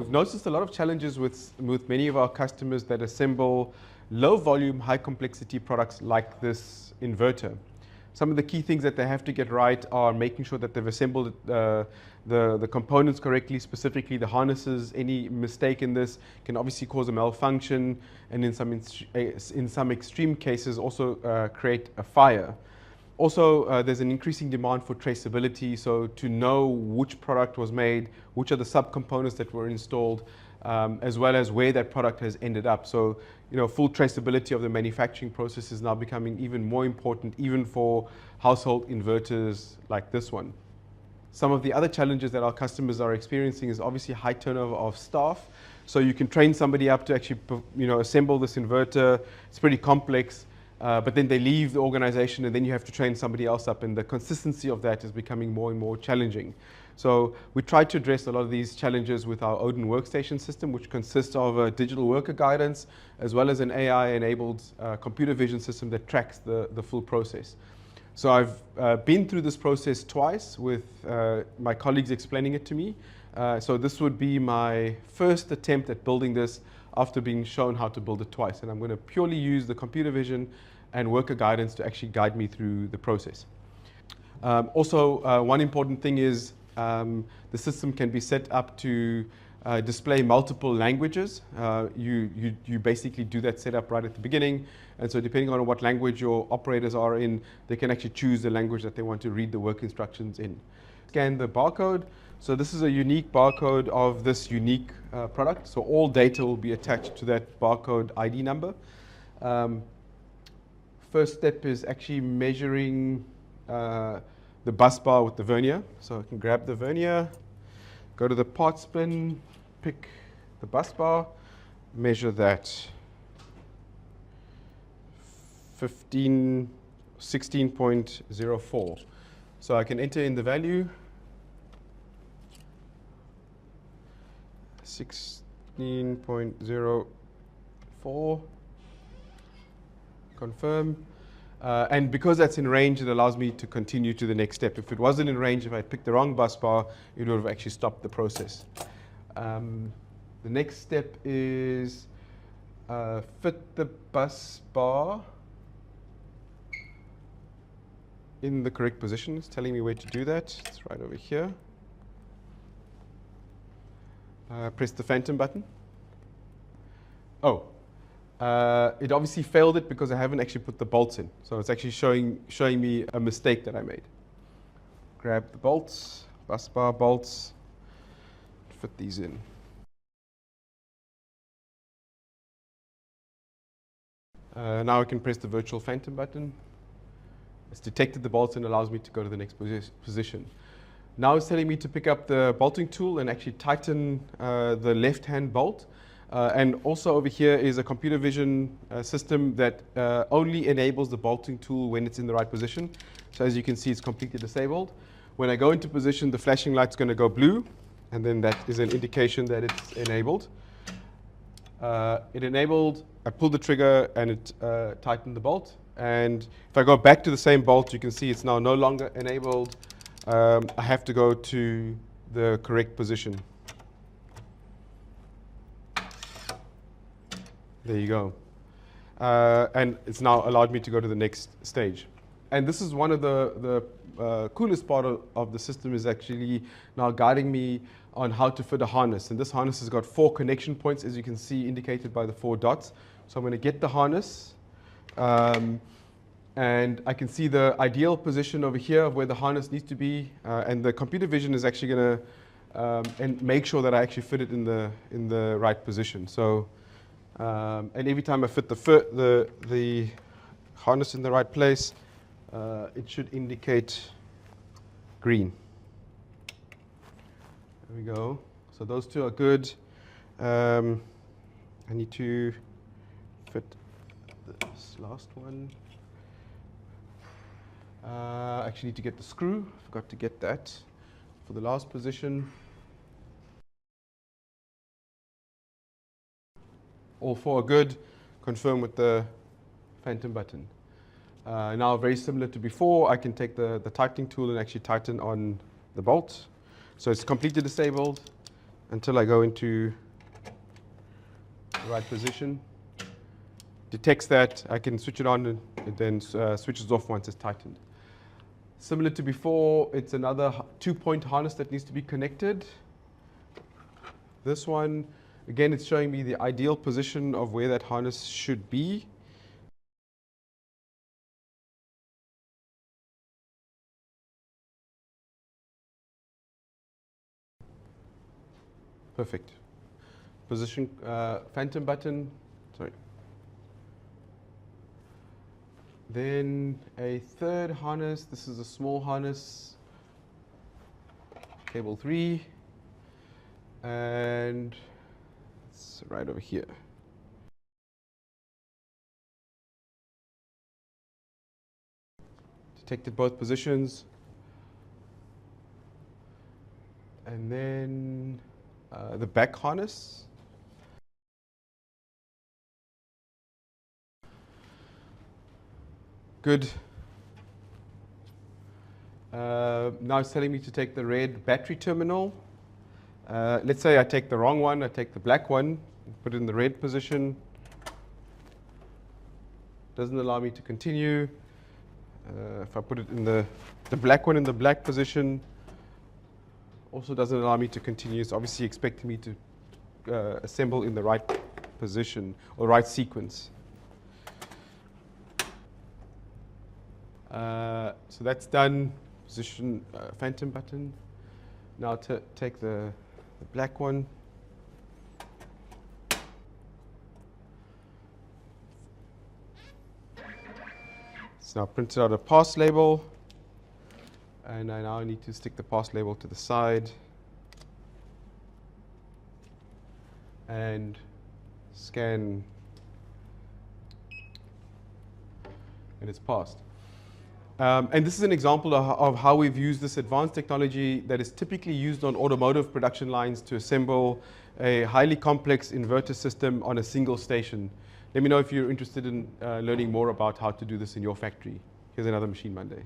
we've noticed a lot of challenges with many of our customers that assemble low volume, high complexity products like this inverter. Some of the key things that they have to get right are making sure that they've assembled the components correctly, specifically the harnesses. Any mistake in this can obviously cause a malfunction, and in some extreme cases also create a fire. Also, there's an increasing demand for traceability, so to know which product was made, which are the subcomponents that were installed, as well as where that product has ended up. So, full traceability of the manufacturing process is now becoming even more important, even for household inverters like this one. Some of the other challenges that our customers are experiencing is obviously high turnover of staff. So you can train somebody up to actually, assemble this inverter. It's pretty complex. But then they leave the organization and then you have to train somebody else up, and the consistency of that is becoming more and more challenging. So we try to address a lot of these challenges with our Odin Workstation system, which consists of a digital worker guidance as well as an AI-enabled computer vision system that tracks the full process. So I've been through this process twice with my colleagues explaining it to me. So this would be my first attempt at building this after being shown how to build it twice. And I'm going to purely use the computer vision and worker guidance to actually guide me through the process. Also, one important thing is the system can be set up to display multiple languages. You basically do that setup right at the beginning. And so depending on what language your operators are in, they can actually choose the language that they want to read the work instructions in. Scan the barcode. So this is a unique barcode of this unique product. So all data will be attached to that barcode ID number. First step is actually measuring the bus bar with the vernier. So I can grab the vernier, go to the parts bin, pick the bus bar, measure that 16.04. So I can enter in the value 16.04, confirm. And because that's in range, it allows me to continue to the next step. If it wasn't in range, if I picked the wrong bus bar, it would have actually stopped the process. The next step is fit the bus bar in the correct position. It's telling me where to do that. It's right over here. Press the phantom button. Oh, it obviously failed it because I haven't actually put the bolts in. So it's actually showing me a mistake that I made. Grab the bolts, bus bar bolts, fit these in. Now I can press the virtual phantom button. It's detected the bolts and allows me to go to the next position. Now it's telling me to pick up the bolting tool and actually tighten the left-hand bolt. And also over here is a computer vision system that only enables the bolting tool when it's in the right position. So as you can see, it's completely disabled. When I go into position, the flashing light's going to go blue, and then that is an indication that it's enabled. It enabled, I pulled the trigger and it tightened the bolt. And if I go back to the same bolt, you can see it's now no longer enabled. I have to go to the correct position. There you go. And it's now allowed me to go to the next stage. And this is one of the coolest part of the system, is actually now guiding me on how to fit a harness. And this harness has got 4 connection points, as you can see, indicated by the 4 dots. So I'm going to get the harness. And I can see the ideal position over here of where the harness needs to be. And the computer vision is actually going to and make sure that I actually fit it in the right position. So, and every time I fit the harness in the right place, it should indicate green. There we go. So those 2 are good. I need to fit this last one. I actually need to get the screw. I forgot to get that for the last position. All 4 are good. Confirm with the phantom button. Now, very similar to before, I can take the tightening tool and actually tighten on the bolt. So it's completely disabled. until I go into the right position. Detects that, I can switch it on, and it then switches off once it's tightened. Similar to before, it's another 2-point harness that needs to be connected. This one, again, it's showing me the ideal position of where that harness should be. Perfect. Position, phantom button, sorry. Then a third harness, this is a small harness, cable 3, and it's right over here. Detected both positions. And then the back harness. Good. Now it's telling me to take the red battery terminal. Let's say I take the wrong one, I take the black one, put it in the red position. Doesn't allow me to continue. If I put it in the black one in the black position, also doesn't allow me to continue. It's obviously expecting me to assemble in the right position or right sequence. So that's done. Position phantom button. Now take the black one. It's now printed out a pass label. And I now need to stick the pass label to the side. And scan. And it's passed. And this is an example of how we've used this advanced technology that is typically used on automotive production lines to assemble a highly complex inverter system on a single station. Let me know if you're interested in learning more about how to do this in your factory. Here's another Machine Monday.